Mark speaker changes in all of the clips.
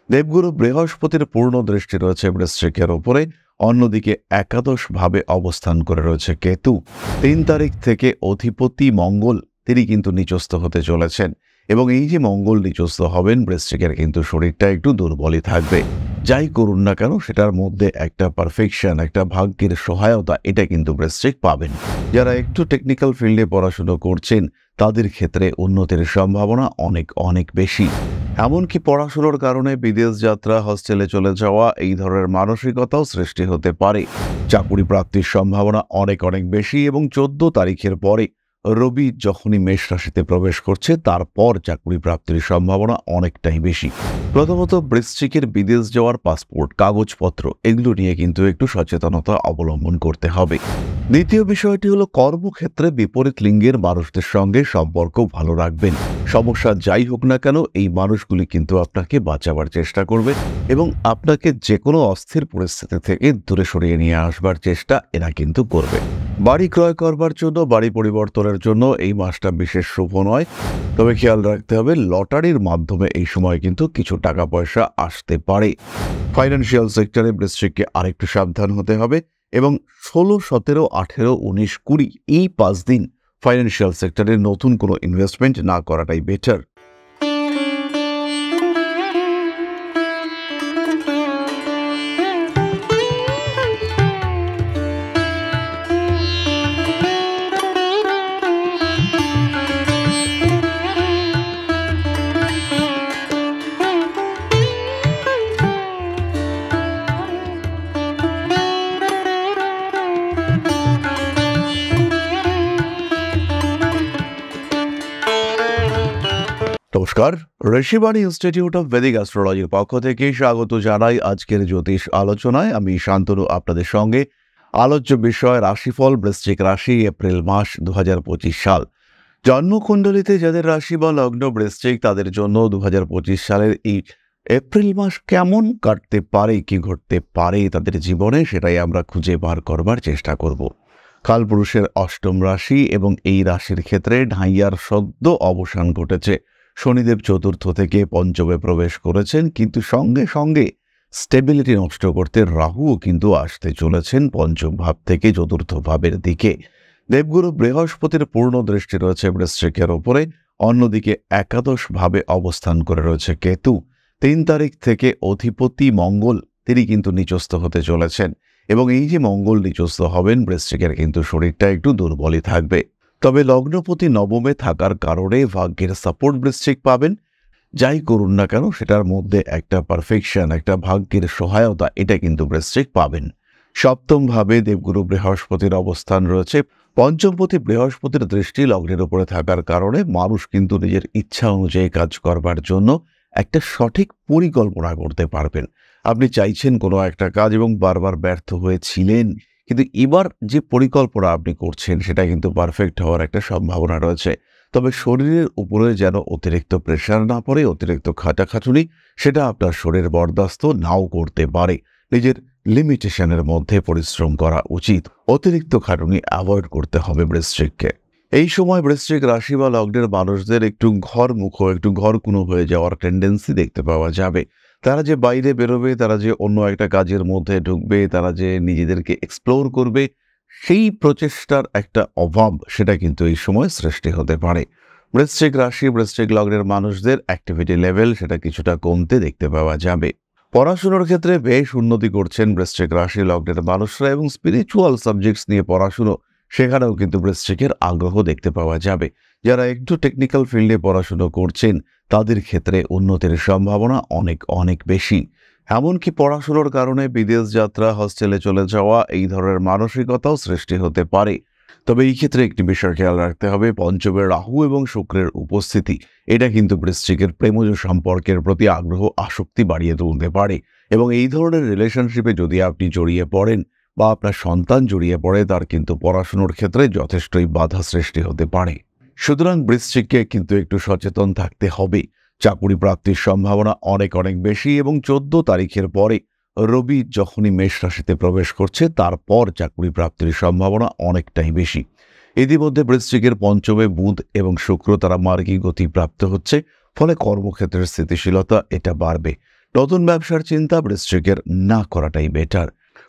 Speaker 1: দেবগুরু বৃহস্পতির পূর্ণ দৃষ্টি রয়েছে বৃশ্চিকের উপরে, অন্যদিকে একাদশভাবে অবস্থান করে রয়েছে কেতু। ৩ তারিখ থেকে অধিপতি মঙ্গল তিনি কিন্তু নিচস্থ হতে চলেছেন, এবং এই যে মঙ্গল নিচস্থ হবেন, বৃশ্চিকের কিন্তু শরীরটা একটু দুর্বলই থাকবে। যাই করুন না কেন সেটার মধ্যে একটা পারফেকশন, একটা ভাগ্যের সহায়তা এটা কিন্তু বৃশ্চিক পাবেন। যারা একটু টেকনিক্যাল ফিল্ডে পড়াশুনো করছেন তাদের ক্ষেত্রে উন্নতির সম্ভাবনা অনেক অনেক বেশি। এমনকি পড়াশোনার কারণে বিদেশ যাত্রা, হস্টেলে চলে যাওয়া এই ধরনের মানসিকতাও সৃষ্টি হতে পারে। চাকুরি প্রাপ্তির সম্ভাবনা অনেক অনেক বেশি, এবং 14 তারিখের পরে রবি যখনই মেষ রাশিতে প্রবেশ করছে তারপর চাকুরি প্রাপ্তির সম্ভাবনা অনেকটাই বেশি। প্রথমত বৃশ্চিকের বিদেশ যাওয়ার পাসপোর্ট, কাগজপত্র এগুলো নিয়ে কিন্তু একটু সচেতনতা অবলম্বন করতে হবে। দ্বিতীয় বিষয়টি হলো কর্মক্ষেত্রে বিপরীত লিঙ্গের মানুষদের সঙ্গে সম্পর্ক ভালো রাখবেন। সমস্যা যাই হোক না কেন এই মানুষগুলি কিন্তু আপনাকে বাঁচাবার চেষ্টা করবে, এবং আপনাকে যে কোনো অস্থির পরিস্থিতি থেকে দূরে সরিয়ে নিয়ে আসবার চেষ্টা এরা কিন্তু করবে। বাড়ি ক্রয় করবার জন্য, বাড়ি পরিবর্তনের জন্য এই মাসটা বিশেষ শুভ নয়। তবে খেয়াল রাখতে হবে লটারির মাধ্যমে এই সময় কিন্তু কিছু টাকা পয়সা আসতে পারে। ফাইন্যান্সিয়াল সেক্টরে বৃশ্চিককে আরেকটু সাবধান হতে হবে, এবং 16, 17, 18, 19, 20 এই 5 দিন ফাইন্যান্সিয়াল সেক্টরে নতুন কোনো ইনভেস্টমেন্ট না করাটাই বেটার। নমস্কার, ঋষিবাণী ইনস্টিটিউট অফ ভেদিক অ্যাস্ট্রোলজির পক্ষ থেকে স্বাগত জানাই আজকের জ্যোতিষ আলোচনায়। আমি শান্তনু আপনাদের সঙ্গে। আলোচ্য বিষয় রাশিফল, বৃশ্চিক রাশি, এপ্রিল মাস 2025 সাল। জন্মকুণ্ডলিতে যাদের রাশি বা লগ্ন বৃশ্চিক তাদের জন্য 2025 সালের এই এপ্রিল মাস কেমন কাটতে পারে, কি ঘটতে পারে তাদের জীবনে, সেটাই আমরা খুঁজে বার করবার চেষ্টা করব। কালপুরুষের অষ্টম রাশি, এবং এই রাশির ক্ষেত্রে ঢাইয়ার সদ্য অবসান ঘটেছে। শনিদেব চতুর্থ থেকে পঞ্চমে প্রবেশ করেছেন, কিন্তু সঙ্গে সঙ্গে স্টেবিলিটি নষ্ট করতে রাহুও কিন্তু আসতে চলেছেন পঞ্চম ভাব থেকে চতুর্থ ভাবের দিকে। দেবগুরু বৃহস্পতির পূর্ণ দৃষ্টি রয়েছে বৃশ্চিকের উপরে, অন্যদিকে একাদশভাবে অবস্থান করে রয়েছে কেতু। 3 তারিখ থেকে অধিপতি মঙ্গল তিনি কিন্তু নিচস্থ হতে চলেছেন, এবং এই যে মঙ্গল নিচস্থ হবেন, বৃশ্চিকের কিন্তু শরীরটা একটু দুর্বলই থাকবে। তবে লগ্নপতি নবমে থাকার কারণে ভাগ্যের সাপোর্ট বৃশ্চিক পাবেন। যাই করুন না কেন সেটার মধ্যে একটা পারফেকশন, একটা ভাগ্যের সহায়তা এটা কিন্তু বৃশ্চিক পাবেন। সপ্তম ভাবে দেবগুরু বৃহস্পতির অবস্থান রয়েছে। পঞ্চমপতি বৃহস্পতির দৃষ্টি লগ্নের উপরে থাকার কারণে মানুষ কিন্তু নিজের ইচ্ছা অনুযায়ী কাজ করবার জন্য একটা সঠিক পরিকল্পনা করতে পারবেন। আপনি চাইছেন কোনো একটা কাজ এবং বারবার ব্যর্থ হয়েছিলেন, কিন্তু এবার যে পরিকল্পনা আপনি করছেন সেটা কিন্তু পারফেক্ট হওয়ার একটা সম্ভাবনা রয়েছে। তবে শরীরের উপরে যেন অতিরিক্ত প্রেশার না পড়ে, অতিরিক্ত খাটাখাটুনি সেটা আপনার শরীর বরদাস্ত নাও করতে পারে। নিজের লিমিটেশনের মধ্যে পরিশ্রম করা উচিত। অতিরিক্ত খাটুনি অ্যাভয়েড করতে হবে বৃশ্চিককে। এই সময় বৃশ্চিক রাশি বা লগ্নের মানুষদের একটু ঘরমুখো, একটু ঘরকুনো হয়ে যাওয়ার টেন্ডেন্সি দেখতে পাওয়া যাবে। তারা যে বাইরে বেরোবে, তারা যে অন্য একটা কাজের মধ্যে ঢুকবে, তারা যে নিজেদেরকে এক্সপ্লোর করবে, সেই প্রচেষ্টার একটা অভাব সেটা কিন্তু এই সময় সৃষ্টি হতে পারে। বৃশ্চিক রাশি, বৃশ্চিক লগ্নের মানুষদের অ্যাক্টিভিটি লেভেল সেটা কিছুটা কমতে দেখতে পাওয়া যাবে। পড়াশোনার ক্ষেত্রে বেশ উন্নতি করছেন বৃশ্চিক রাশি লগ্নের মানুষরা, এবং স্পিরিচুয়াল সাবজেক্টস নিয়ে পড়াশুনো সেখানেও কিন্তু বৃশ্চিকের আগ্রহ দেখতে পাওয়া যাবে। যারা একটু টেকনিক্যাল ফিল্ডে পড়াশুনো করছেন তাদের ক্ষেত্রে উন্নতির সম্ভাবনা অনেক অনেক বেশি। এমনকি পড়াশোনার কারণে বিদেশ যাত্রা, হস্টেলে চলে যাওয়া এই ধরনের মানসিকতাও সৃষ্টি হতে পারে। তবে এই ক্ষেত্রে একটি বিষয় খেয়াল রাখতে হবে, পঞ্চমে রাহু এবং শুক্রের উপস্থিতি এটা কিন্তু বৃশ্চিকের প্রেমজ সম্পর্কের প্রতি আগ্রহ, আসক্তি বাড়িয়ে তুলতে পারে, এবং এই ধরনের রিলেশনশিপে যদি আপনি জড়িয়ে পড়েন বা আপনার সন্তান জড়িয়ে পড়ে, তার কিন্তু পড়াশোনার ক্ষেত্রে যথেষ্টই বাধা সৃষ্টি হতে পারে। সুতরাং বৃশ্চিককে কিন্তু একটু সচেতন থাকতে হবে। চাকুরি প্রাপ্তির সম্ভাবনা অনেক অনেক বেশি, এবং 14 তারিখের পরে রবি যখনই মেষ রাশিতে প্রবেশ করছে তারপর চাকুরি প্রাপ্তির সম্ভাবনা অনেকটাই বেশি। ইতিমধ্যে বৃশ্চিকের পঞ্চমে বুধ এবং শুক্র তারা মার্গী গতি প্রাপ্ত হচ্ছে, ফলে কর্মক্ষেত্রের স্থিতিশীলতা এটা বাড়বে। নতুন ব্যবসার চিন্তা বৃশ্চিকের না করাটাই বেটার।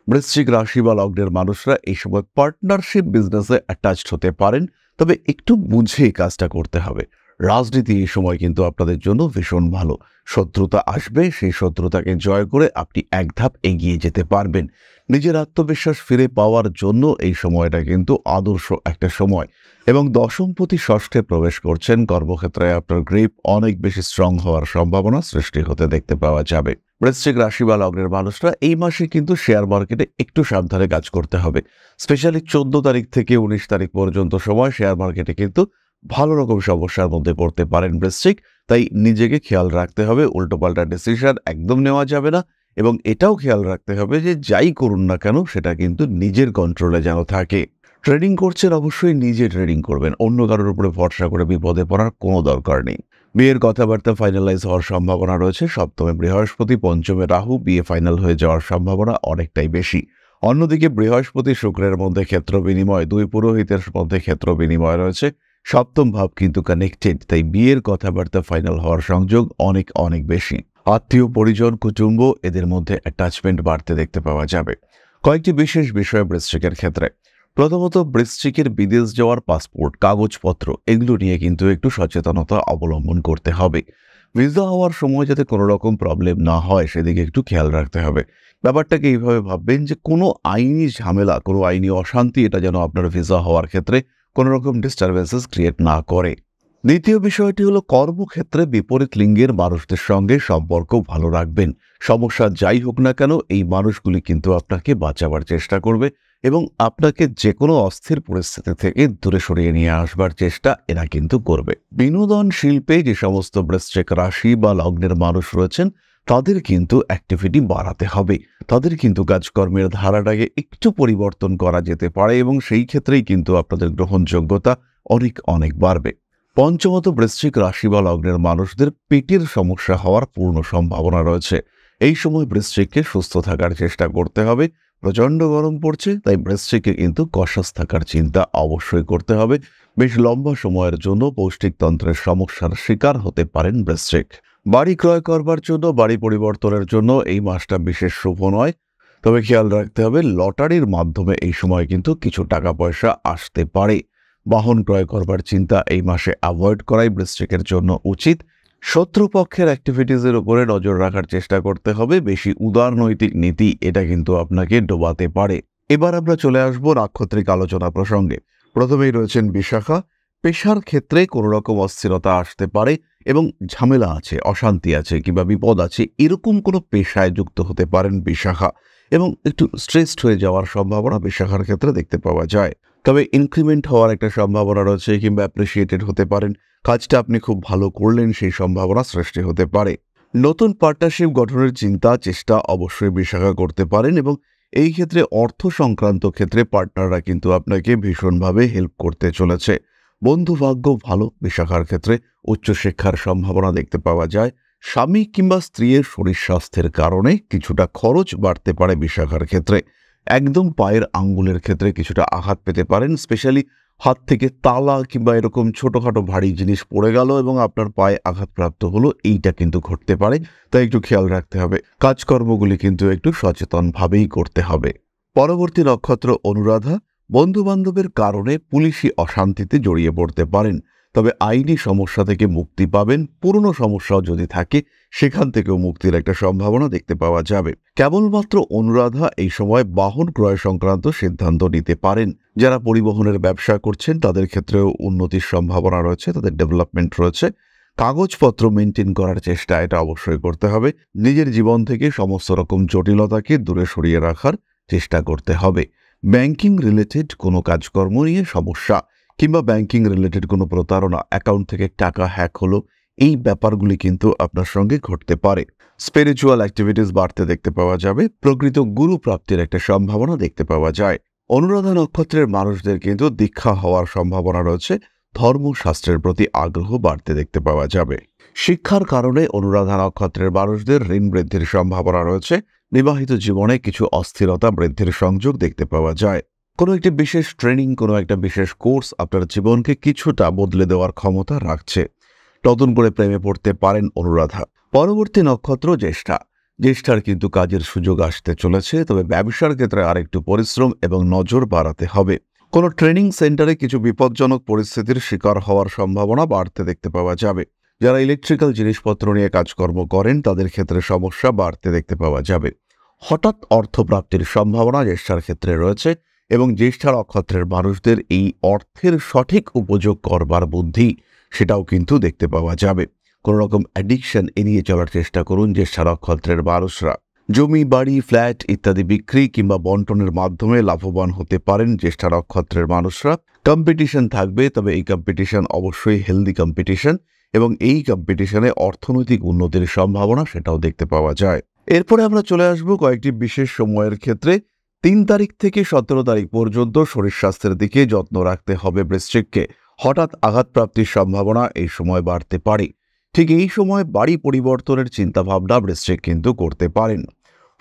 Speaker 1: বৃশ্চিক রাশি বা লগ্নের মানুষরা এই সময় পার্টনারশিপ বিজনেসে অ্যাটাচড হতে পারেন, তবে একটু বুঝে কাজটা করতে হবে। রাজনীতি এই সময় কিন্তু আপনাদের জন্য ভীষণ ভালো। শত্রুতা আসবে, সেই শত্রুতাকে জয় করে আপনি এক ধাপ এগিয়ে যেতে পারবেন। নিজের আত্মবিশ্বাস ফিরে পাওয়ার জন্য এই সময়টা কিন্তু আদর্শ একটা সময়। এবং দশমপতি ষষ্ঠে প্রবেশ করছেন, কর্মক্ষেত্রে আপনার গ্রিপ অনেক বেশি স্ট্রং হওয়ার সম্ভাবনা সৃষ্টি হতে দেখতে পাওয়া যাবে। বৃশ্চিক রাশি বা লগ্নের মানুষরা এই মাসে কিন্তু শেয়ার মার্কেটে একটু সাবধানে কাজ করতে হবে। স্পেশালি 14 তারিখ থেকে 19 তারিখ পর্যন্ত সময় শেয়ার মার্কেটে কিন্তু ভালো রকম সমস্যার মধ্যে পড়তে পারেন বৃশ্চিক। তাই নিজেকে খেয়াল রাখতে হবে, উল্টোপাল্টা ডিসিশন একদম নেওয়া যাবে না। এবং এটাও খেয়াল রাখতে হবে যে যাই করুন না কেন সেটা কিন্তু নিজের কন্ট্রোলে যেন থাকে। ট্রেডিং করছেন, অবশ্যই নিজে ট্রেডিং করবেন, অন্য কারোর উপরে ভরসা করে বিপদে পড়ার কোনো দরকার নেই। বিয়ের কথাবার্তা ফাইনালাইজ হওয়ার সম্ভাবনা রয়েছে। সপ্তমে বৃহস্পতি, পঞ্চমে রাহু, বিয়ে ফাইনাল হয়ে যাওয়ার সম্ভাবনা অনেকটাই বেশি। অন্যদিকে বৃহস্পতি শুক্রের মধ্যে ক্ষেত্র বিনিময়, দুই পুরোহিতের মধ্যে ক্ষেত্র বিনিময় রয়েছে। সপ্তম ভাব কিন্তু কানেক্টেড, তাই বিয়ের কথাবার্তা ফাইনাল হওয়ার সংযোগ অনেক অনেক বেশি। আত্মীয় পরিজন, কুটুম্ব এদের মধ্যে অ্যাটাচমেন্ট বাড়তে দেখতে পাওয়া যাবে। কয়েকটি বিশেষ বিষয় বৃশ্চিকের ক্ষেত্রে। প্রথমত, বৃশ্চিকের বিদেশ যাওয়ার পাসপোর্ট, কাগজপত্র এগুলো নিয়ে কিন্তু একটু সচেতনতা অবলম্বন করতে হবে। ভিসা হওয়ার সময় যাতে কোনো রকম প্রবলেম না হয় সেদিকে একটু খেয়াল রাখতে হবে। ব্যাপারটাকে এইভাবে ভাববেন যে কোনো আইনি ঝামেলা, কোনো আইনি অশান্তি এটা যেন আপনার ভিসা হওয়ার ক্ষেত্রে কোনো রকম ডিস্টারবেন্সেস ক্রিয়েট না করে। দ্বিতীয় বিষয়টি হলো কর্মক্ষেত্রে বিপরীত লিঙ্গের মানুষদের সঙ্গে সম্পর্ক ভালো রাখবেন। সমস্যা যাই হোক না কেন এই মানুষগুলি কিন্তু আপনাকে বাঁচাবার চেষ্টা করবে এবং আপনাকে যে কোনো অস্থির পরিস্থিতি থেকে দূরে সরিয়ে নিয়ে আসবার চেষ্টা এরা কিন্তু করবে। বিনোদন শিল্পে যে সমস্ত বৃশ্চিক রাশি বা লগ্নের মানুষ রয়েছেন তাদের কিন্তু অ্যাক্টিভিটি বাড়াতে হবে। তাদের কিন্তু কাজকর্মের ধারাটাকে একটু পরিবর্তন করা যেতে পারে এবং সেই ক্ষেত্রেই কিন্তু আপনাদের গ্রহণযোগ্যতা অনেক অনেক বাড়বে। পঞ্চমত, বৃশ্চিক রাশি বা লগ্নের মানুষদের পেটের সমস্যা হওয়ার পূর্ণ সম্ভাবনা রয়েছে। এই সময় বৃশ্চিককে সুস্থ থাকার চেষ্টা করতে হবে। প্রচণ্ড গরম পড়ছে, তাই বৃশ্চিককে কিন্তু কষাস থাকার চিন্তা অবশ্যই করতে হবে। বেশ লম্বা সময়ের জন্য পৌষ্টিকতন্ত্রের সমস্যার শিকার হতে পারেন বৃশ্চিক। বাড়ি ক্রয় করবার জন্য, বাড়ি পরিবর্তনের জন্য এই মাসটা বিশেষ শুভ নয়। তবে খেয়াল রাখতে হবে লটারির মাধ্যমে এই সময় কিন্তু কিছু টাকা পয়সা আসতে পারে। বাহন ক্রয় করবার চিন্তা এই মাসে অ্যাভয়েড করাই বৃশ্চিকের জন্য উচিত। শত্রুপক্ষের অ্যাক্টিভিটিসের উপরে নজর রাখার চেষ্টা করতে হবে। বেশি উদারনৈতিক নীতি এটা কিন্তু আপনাকে ডোবাতে পারে। এবার আমরা চলে আসবো নাক্ষত্রিক আলোচনা প্রসঙ্গে। প্রথমেই রয়েছেন বিশাখা। পেশার ক্ষেত্রে কোনো রকম অস্থিরতা আসতে পারে এবং ঝামেলা আছে, অশান্তি আছে কিংবা বিপদ আছে, এরকম কোনো পেশায় যুক্ত হতে পারেন বিশাখা এবং একটু স্ট্রেসড হয়ে যাওয়ার সম্ভাবনা বিশাখার ক্ষেত্রে দেখতে পাওয়া যায়। তবে ইনক্রিমেন্ট হওয়ার একটা সম্ভাবনা রয়েছে কিংবা অ্যাপ্রিসিয়েটেড হতে পারেন। কাজটা আপনি খুব ভালো করলেন, সেই সম্ভাবনা সৃষ্টি হতে পারে। নতুন পার্টনারশিপ গঠনের চিন্তা চেষ্টা অবশ্যই বিশাখা করতে পারেন এবং এই ক্ষেত্রে অর্থ সংক্রান্ত ক্ষেত্রে পার্টনাররা কিন্তু আপনাকে ভীষণভাবে হেল্প করতে চলেছে। বন্ধু ভাগ্য ভালো বিশাখার ক্ষেত্রে। উচ্চশিক্ষার সম্ভাবনা দেখতে পাওয়া যায়। স্বামী কিংবা স্ত্রীর শরীর স্বাস্থ্যের কারণে কিছুটা খরচ বাড়তে পারে বিশাখার ক্ষেত্রে। একদম পায়ের আঙ্গুলের ক্ষেত্রে কিছুটা আঘাত পেতে পারেন। স্পেশালি হাত থেকে তালা কিংবা এরকম ছোটখাটো ভারী জিনিস পড়ে গেল এবং আপনার পায়ে আঘাতপ্রাপ্ত হলো, এইটা কিন্তু ঘটতে পারে। তাই একটু খেয়াল রাখতে হবে। কাজকর্মগুলি কিন্তু একটু সচেতনভাবেই করতে হবে। পরবর্তী নক্ষত্র অনুরাধা। বন্ধু বান্ধবের কারণে পুলিশি অশান্তিতে জড়িয়ে পড়তে পারেন, তবে আইনি সমস্যা থেকে মুক্তি পাবেন। পুরনো সমস্যাও যদি থাকে সেখান থেকেও মুক্তির একটা সম্ভাবনা দেখতে পাওয়া যাবে। কেবলমাত্র অনুরাধা এই সময় বাহন ক্রয় সংক্রান্ত সিদ্ধান্ত নিতে পারেন। যারা পরিবহনের ব্যবসা করছেন তাদের ক্ষেত্রেও উন্নতির সম্ভাবনা রয়েছে, তাদের ডেভেলপমেন্ট রয়েছে। কাগজপত্র মেনটেন করার চেষ্টা এটা অবশ্যই করতে হবে। নিজের জীবন থেকে সমস্ত রকম জটিলতাকে দূরে সরিয়ে রাখার চেষ্টা করতে হবে। ব্যাংকিং রিলেটেড কোনো কাজকর্ম নিয়ে সমস্যা কিংবা ব্যাংকিং রিলেটেড কোনো প্রতারণা, অ্যাকাউন্ট থেকে টাকা হ্যাক হলো, এই ব্যাপারগুলি কিন্তু আপনার সঙ্গে ঘটতে পারে। স্পিরিচুয়াল অ্যাক্টিভিটিস বাড়তে দেখতে পাওয়া যাবে। প্রকৃত গুরু প্রাপ্তির একটা সম্ভাবনা দেখতে পাওয়া যায়। অনুরাধা নক্ষত্রের মানুষদের কিন্তু দীক্ষা হওয়ার সম্ভাবনা রয়েছে। ধর্মশাস্ত্রের প্রতি আগ্রহ বাড়তে দেখতে পাওয়া যাবে। শিক্ষার কারণে অনুরাধা নক্ষত্রের মানুষদের ঋণ বৃদ্ধির সম্ভাবনা রয়েছে। বিবাহিত জীবনে কিছু অস্থিরতা বৃদ্ধির সংযোগ দেখতে পাওয়া যায়। কোনো একটি বিশেষ ট্রেনিং, কোনো একটা বিশেষ কোর্স আপনার জীবনকে কিছুটা বদলে দেওয়ার ক্ষমতা রাখছে। নতুন করে প্রেমে পড়তে পারেন অনুরাধা। পরবর্তী নক্ষত্র জ্যেষ্ঠা। জ্যেষ্ঠার কিন্তু কাজের সুযোগ আসতে চলেছে, তবে ব্যবসার ক্ষেত্রে আরেকটু পরিশ্রম এবং নজর বাড়াতে হবে। কোনো ট্রেনিং সেন্টারে কিছু বিপজ্জনক পরিস্থিতির শিকার হওয়ার সম্ভাবনা বাড়তে দেখতে পাওয়া যাবে। যারা ইলেকট্রিক্যাল জিনিসপত্র নিয়ে কাজকর্ম করেন তাদের ক্ষেত্রে সমস্যা বাড়তে দেখতে পাওয়া যাবে। হঠাৎ অর্থপ্রাপ্তির সম্ভাবনা জ্যেষ্ঠার ক্ষেত্রে রয়েছে এবং জ্যেষ্ঠা নক্ষত্রের মানুষদের এই অর্থের সঠিক উপযোগ করবার বুদ্ধি সেটাও কিন্তু দেখতে পাওয়া যাবে। কোনো রকম অ্যাডিকশন এড়িয়ে চলার চেষ্টা করুন জ্যেষ্ঠা নক্ষত্রের মানুষরা। জমি, বাড়ি, ফ্ল্যাট ইত্যাদি বিক্রি কিংবা বন্টনের মাধ্যমে লাভবান হতে পারেন জ্যেষ্ঠা নক্ষত্রের মানুষরা। কম্পিটিশন থাকবে, তবে এই কম্পিটিশন অবশ্যই হেলদি কম্পিটিশন এবং এই কম্পিটিশনে অর্থনৈতিক উন্নতির সম্ভাবনা সেটাও দেখতে পাওয়া যায়। এরপরে আমরা চলে আসব কয়েকটি বিশেষ সময়ের ক্ষেত্রে। 3 তারিখ থেকে 17 তারিখ পর্যন্ত শরীর স্বাস্থ্যের দিকে যত্ন রাখতে হবে বৃশ্চিককে। হঠাৎ আঘাতপ্রাপ্তির সম্ভাবনা এই সময় বাড়তে পারে। ঠিক এই সময় বাড়ি পরিবর্তনের চিন্তাভাবনা বৃশ্চিক কিন্তু করতে পারেন।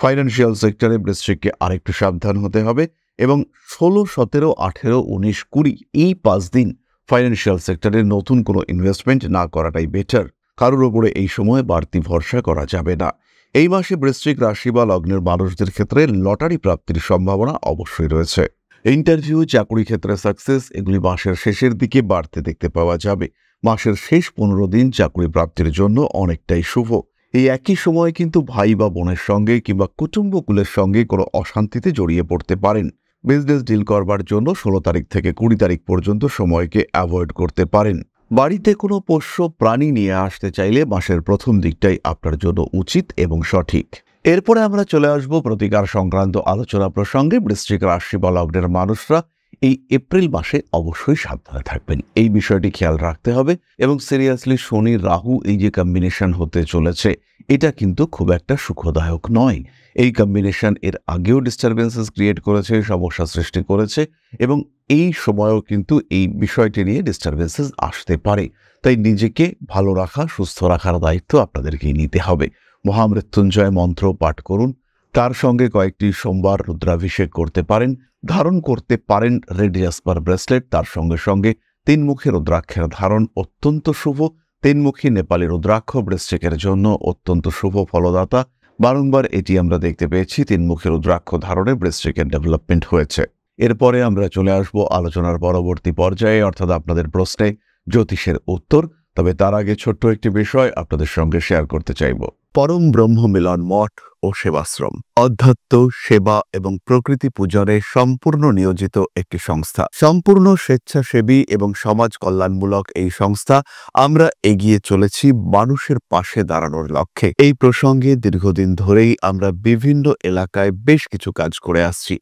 Speaker 1: ফাইন্যান্সিয়াল সেক্টরে বৃশ্চিককে আরেকটু সাবধান হতে হবে এবং 16, 17, 18, 19, 20 এই 5 দিন ফাইন্যান্সিয়াল সেক্টরে নতুন কোনো ইনভেস্টমেন্ট না করাটাই বেটার। কারোর ওপরে এই সময় বাড়তি ভরসা করা যাবে না। এই মাসে বৃশ্চিক রাশি বা লগ্নের মানুষদের ক্ষেত্রে লটারি প্রাপ্তির সম্ভাবনা অবশ্যই রয়েছে। ইন্টারভিউ, চাকরি ক্ষেত্রে সাকসেস এগুলি মাসের শেষের দিকে বাড়তে দেখতে পাওয়া যাবে। মাসের শেষ 15 দিন চাকরি প্রাপ্তির জন্য অনেকটাই শুভ। এই একই সময়ে কিন্তু ভাই বা বোনের সঙ্গে কিংবা কুটুম্বকুলের সঙ্গে কোনো অশান্তিতে জড়িয়ে পড়তে পারেন। বিজনেস ডিল করবার জন্য 16 তারিখ থেকে 20 তারিখ পর্যন্ত সময়কে অ্যাভয়েড করতে পারেন। বাড়িতে কোনো পোষ্য প্রাণী নিয়ে আসতে চাইলে মাসের প্রথম দিকটাই আপনার জন্য উচিত এবং সঠিক। এরপরে আমরা চলে আসব প্রতিকার সংক্রান্ত আলোচনা প্রসঙ্গে। বৃশ্চিক রাশি বা লগ্নের মানুষরা এই এপ্রিল মাসে অবশ্যই সাবধানে থাকবেন, এই বিষয়টি খেয়াল রাখতে হবে। এবং সিরিয়াসলি শনি রাহু এই যে কম্বিনেশন হতে চলেছে এটা কিন্তু খুব একটা সুখদায়ক নয়। এই কম্বিনেশন এর আগেও ডিস্টারবেন্সেস ক্রিয়েট করেছে, সমস্যা সৃষ্টি করেছে এবং এই সময়ও কিন্তু এই বিষয়টি নিয়ে ডিস্টারবেন্সেস আসতে পারে। তাই নিজেকে ভালো রাখা, সুস্থ রাখার দায়িত্ব আপনাদেরকেই নিতে হবে। মহামৃত্যুঞ্জয় মন্ত্র পাঠ করুন, তার সঙ্গে কয়েকটি সোমবার রুদ্রাভিষেক করতে পারেন, ধারণ করতে পারেন রেড জাসপার ব্রেসলেট। তার সঙ্গে সঙ্গে 3 মুখী রুদ্রাক্ষের ধারণ অত্যন্ত শুভ। 3 মুখী নেপালি রুদ্রাক্ষ বৃশ্চিকের জন্য অত্যন্ত শুভ ফলদাতা। বারংবার এটি আমরা দেখতে পেয়েছি 3 মুখী রুদ্রাক্ষ ধারণে বৃশ্চিকের ডেভেলপমেন্ট হয়েছে। এরপরে আমরা চলে আসব আলোচনার পরবর্তী পর্যায়ে, অর্থাৎ আপনাদের প্রশ্নে জ্যোতিষের উত্তর। তবে তার আগে ছোট্ট একটি বিষয় আপনাদের সঙ্গে শেয়ার করতে চাইব। পরম ব্রহ্ম মিলন মঠ ও সেবাশ্রম অধ্যাত্ম, সেবা এবং প্রকৃতি পূজনে সম্পূর্ণ নিয়োজিত একটি সংস্থা। সম্পূর্ণ স্বেচ্ছাসেবী এবং সমাজ কল্যাণমূলক এই সংস্থা আমরা এগিয়ে চলেছি মানুষের পাশে দাঁড়ানোর লক্ষ্যে। এই প্রসঙ্গে দীর্ঘদিন ধরেই আমরা বিভিন্ন এলাকায় বেশ কিছু কাজ করে আসছি।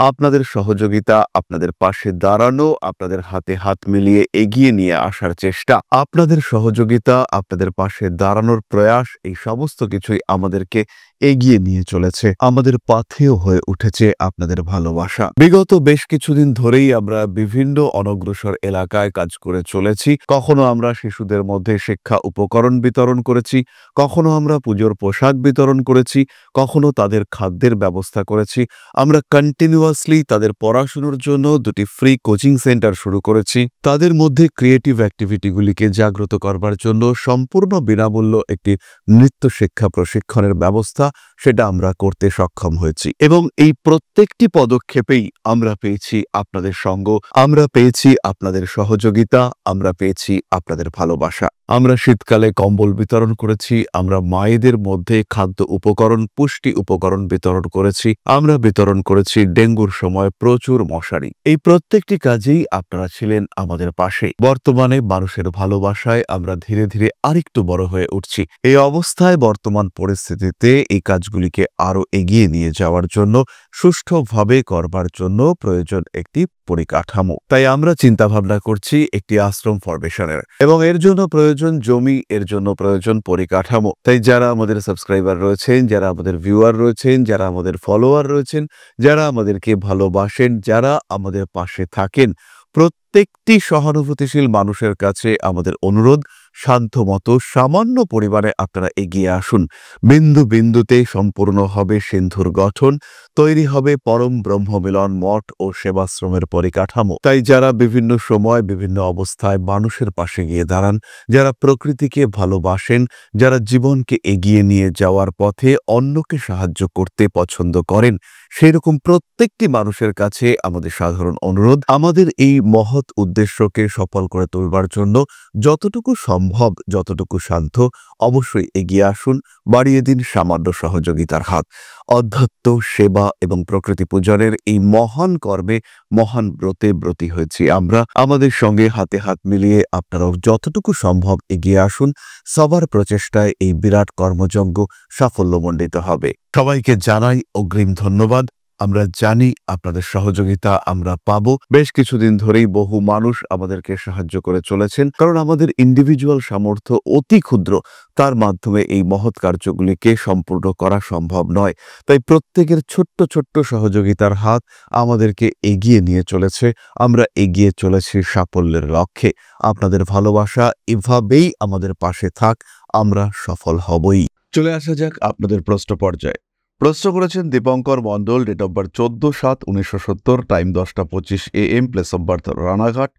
Speaker 1: আপনাদের সহযোগিতা, আপনাদের পাশে দাঁড়ানো, আপনাদের হাতে হাত মিলিয়ে এগিয়ে নিয়ে আসার চেষ্টা, আপনাদের সহযোগিতা, আপনাদের পাশে দাঁড়ানোর প্রয়াস, এই সমস্ত কিছুই আমাদেরকে এগিয়ে নিয়ে চলেছে। আমাদের পাথেয় হয়ে উঠেছে আপনাদের ভালোবাসা। বিগত বেশ কিছুদিন ধরেই আমরা বিভিন্ন অনগ্রসর এলাকায় কাজ করে চলেছি। কখনো আমরা শিশুদের মধ্যে শিক্ষা উপকরণ বিতরণ করেছি, কখনো আমরা পুজোর পোশাক বিতরণ করেছি, কখনো তাদের খাদ্যের ব্যবস্থা করেছি। আমরা কন্টিনিউয়াসলি তাদের পড়াশোনার জন্য 2টি ফ্রি কোচিং সেন্টার শুরু করেছি। তাদের মধ্যে ক্রিয়েটিভ অ্যাক্টিভিটিগুলিকে জাগ্রত করবার জন্য সম্পূর্ণ বিনামূল্য একটি নৃত্য শিক্ষা প্রশিক্ষণের ব্যবস্থা সেটা আমরা করতে সক্ষম হয়েছি। এবং এই প্রত্যেকটি পদক্ষেপেই আমরা পেয়েছি আপনাদের সঙ্গ, আমরা পেয়েছি আপনাদের সহযোগিতা, আমরা পেয়েছি আপনাদের ভালোবাসা। আমরা শীতকালে কম্বল বিতরণ করেছি, আমরা মায়েদের মধ্যে খাদ্য উপকরণ, পুষ্টি উপকরণ বিতরণ করেছি, আমরা বিতরণ করেছি ডেঙ্গুর সময় প্রচুর মশারি। এই প্রত্যেকটি কাজেই আপনারা ছিলেন আমাদের পাশে। বর্তমানে মানুষের ভালোবাসায় আমরা ধীরে ধীরে আরেকটু বড় হয়ে উঠছি। এই অবস্থায় বর্তমান পরিস্থিতিতে এই কাজগুলিকে আরো এগিয়ে নিয়ে যাওয়ার জন্য, সুষ্ঠুভাবে করবার জন্য প্রয়োজন একটি পরিকাঠামো। তাই আমরা চিন্তা ভাবনা করছি একটি আশ্রম ফরমেশনের, এবং এর জন্য প্রয়োজন জমি, এর জন্য প্রয়োজন পরিকাঠামো। তাই যারা আমাদের সাবস্ক্রাইবার রয়েছেন, যারা আমাদের ভিউয়ার রয়েছেন, যারা আমাদের ফলোয়ার রয়েছেন, যারা আমাদেরকে ভালোবাসেন, যারা আমাদের পাশে থাকেন, প্রত্যেকটি সহানুভূতিশীল মানুষের কাছে আমাদের অনুরোধ, শান্ত মতো সামান্য পরিবারে আপনারা এগিয়ে আসুন। বিন্দু বিন্দুতে সম্পূর্ণ হবে সিন্ধুর গঠন, তৈরি হবে পরম ব্রহ্মমিলন মঠ ও সেবাশ্রমের পরিকাঠামো। তাই যারা বিভিন্ন সময় বিভিন্ন অবস্থায় মানুষের পাশে গিয়ে দাঁড়ান, যারা প্রকৃতিকে ভালোবাসেন, যারা জীবনকে এগিয়ে নিয়ে যাওয়ার পথে অন্যকে সাহায্য করতে পছন্দ করেন, সেরকম প্রত্যেকটি মানুষের কাছে আমাদের সাধারণ অনুরোধ, আমাদের এই মহৎ উদ্দেশ্যকে সফল করে তুলবার জন্য যতটুকু সম্ভব, যতটুকু সাধ্য অবশ্যই এগিয়ে আসুন, বাড়িয়ে দিন সামান্য সহযোগিতার হাত। অধ্যাত্ম, সেবা এবং প্রকৃতি পূজনের এই মহান কর্মে, মহান ব্রতে ব্রতী হয়েছি আমরা। আমাদের সঙ্গে হাতে হাত মিলিয়ে আপনারাও যতটুকু সম্ভব এগিয়ে আসুন। সবার প্রচেষ্টায় এই বিরাট কর্মযজ্ঞ সাফল্যমণ্ডিত হবে। সবাইকে জানাই অগ্রিম ধন্যবাদ। আমরা জানি আপনাদের সহযোগিতা আমরা পাবো। বেশ কিছুদিন ধরেই বহু মানুষ আমাদেরকে সাহায্য করে চলেছেন, কারণ আমাদের ইন্ডিভিজুয়াল সামর্থ্য অতি ক্ষুদ্র, তার মাধ্যমে এই মহৎ কার্যগুলিকে সম্পূর্ণ করা সম্ভব নয়। তাই প্রত্যেকের ছোট্ট ছোট্ট সহযোগিতার হাত আমাদেরকে এগিয়ে নিয়ে চলেছে। আমরা এগিয়ে চলেছি সাফল্যের লক্ষ্যে। আপনাদের ভালোবাসা এভাবেই আমাদের পাশে থাক, আমরা সফল হবই। চলে আসা যাক আপনাদের প্রশ্ন পর্যায়ে। প্রশ্ন করেছেন দীপঙ্কর মণ্ডল, ডেট অফ বার্থ 14/7/1970, টাইম 10টা 25 AM, place of birth Ranaghat,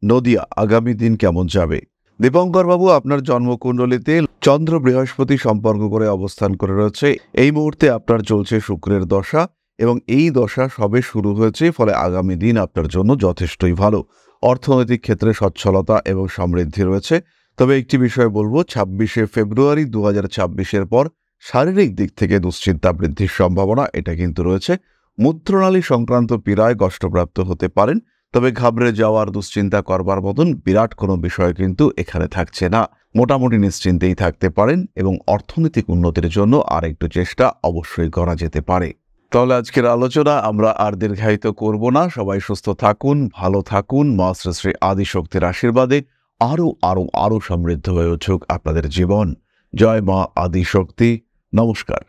Speaker 1: Nadia. আগামী দিন কেমন যাবে? দীপঙ্কর বাবু, আপনার জন্মকুণ্ডলিতে চন্দ্র বৃহস্পতি সম্পর্ক করে অবস্থান করে রয়েছে। এই মুহূর্তে আপনার চলছে শুক্রের দশা এবং এই দশা সবে শুরু হয়েছে, ফলে আগামী দিন আপনার জন্য যথেষ্টই ভালো। অর্থনৈতিক ক্ষেত্রে সচ্ছলতা এবং সমৃদ্ধি রয়েছে। তবে একটি বিষয় বলবো, 26শে ফেব্রুয়ারি 2026-এর পর শারীরিক দিক থেকে দুশ্চিন্তা বৃদ্ধির সম্ভাবনা এটা কিন্তু রয়েছে। মূত্রনালী সংক্রান্ত পীড়ায় কষ্টপ্রাপ্ত হতে পারেন, তবে ঘাবড়ে যাওয়ার, দুশ্চিন্তা করবার মতন বিরাট কোনো বিষয় কিন্তু এখানে থাকছে না। মোটামুটি নিশ্চিন্তেই থাকতে পারেন এবং অর্থনৈতিক উন্নতির জন্য আর একটু চেষ্টা অবশ্যই করা যেতে পারে। তাহলে আজকের আলোচনা আমরা আর দীর্ঘায়িত করব না। সবাই সুস্থ থাকুন, ভালো থাকুন। মা শ্রী শ্রী আদিশক্তির আশীর্বাদে আরও আরও আরও সমৃদ্ধ হয়ে উঠুক আপনাদের জীবন। জয় মা আদিশক্তি। নমস্কার।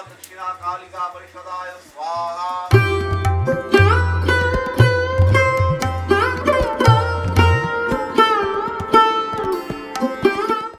Speaker 2: दक्षिणा कालिका परिषदाय स्वाहा।